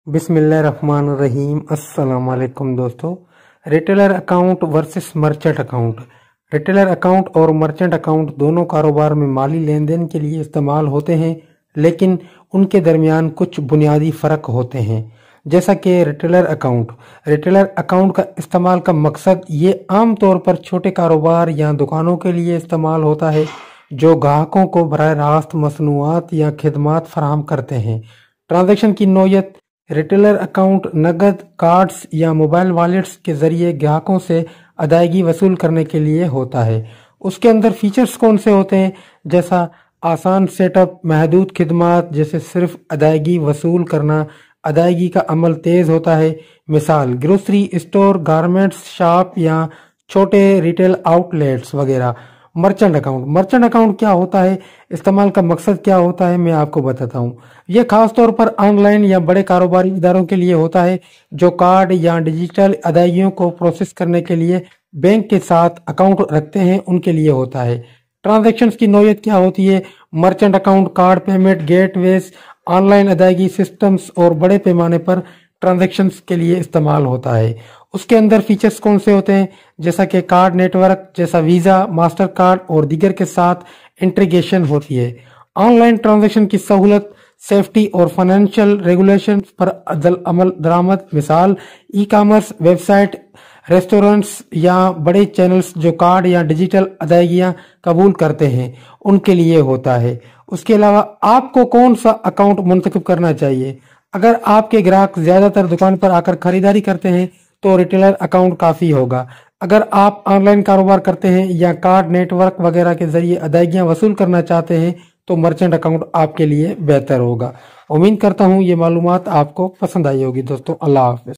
बिस्मिल्लाहिर्रहमानिर्रहीम। अस्सलाम वालेकुम दोस्तों। Retailer account versus merchant account. Retailer account और मर्चेंट अकाउंट दोनों कारोबार में माली लेन देन के लिए इस्तेमाल होते हैं, लेकिन उनके दरमियान कुछ बुनियादी फ़र्क होते हैं। जैसा कि रिटेलर अकाउंट का इस्तेमाल का मकसद ये आम तौर पर छोटे कारोबार या दुकानों के लिए इस्तेमाल होता है जो ग्राहकों को बराह रास्त मसनूआत या खिदमात फराहम करते हैं। ट्रांजैक्शन की नौयत: रिटेलर अकाउंट नगद, कार्ड्स या मोबाइल वॉलेट्स के जरिए ग्राहकों से अदायगी वसूल करने के लिए होता है। उसके अंदर फीचर्स कौन से होते हैं, जैसा आसान सेटअप, महदूद खिदमात जैसे सिर्फ अदायगी वसूल करना, अदायगी का अमल तेज होता है। मिसाल ग्रोसरी स्टोर, गारमेंट्स शॉप या छोटे रिटेल आउटलेट्स वगैरह। मर्चेंट अकाउंट क्या होता है, इस्तेमाल का मकसद क्या होता है, मैं आपको बताता हूँ। यह खास तौर पर ऑनलाइन या बड़े कारोबारी इदारों के लिए होता है जो कार्ड या डिजिटल अदायगियों को प्रोसेस करने के लिए बैंक के साथ अकाउंट रखते हैं, उनके लिए होता है। ट्रांजैक्शंस की नौयत क्या होती है? Merchant account card payment gateways, online अदायगी सिस्टम्स और बड़े पैमाने पर ट्रांजैक्शंस के लिए इस्तेमाल होता है। उसके अंदर फीचर्स कौन से होते हैं, जैसा कि कार्ड नेटवर्क जैसा वीजा, मास्टर कार्ड और दीगर के साथ इंटीग्रेशन होती है। ऑनलाइन ट्रांजैक्शन की सहूलत, सेफ्टी और फाइनेंशियल रेगुलेशन पर अमल दरामद। मिसाल ई कॉमर्स वेबसाइट, रेस्टोरेंट्स या बड़े चैनल्स जो कार्ड या डिजिटल अदायगियां कबूल करते हैं, उनके लिए होता है। उसके अलावा आपको कौन सा अकाउंट मुंतखब करना चाहिए? अगर आपके ग्राहक ज्यादातर दुकान पर आकर खरीदारी करते हैं तो रिटेलर अकाउंट काफी होगा। अगर आप ऑनलाइन कारोबार करते हैं या कार्ड नेटवर्क वगैरह के जरिए अदायगियां वसूल करना चाहते हैं तो मर्चेंट अकाउंट आपके लिए बेहतर होगा। उम्मीद करता हूं ये मालूमात आपको पसंद आई होगी दोस्तों। अल्लाह हाफिज।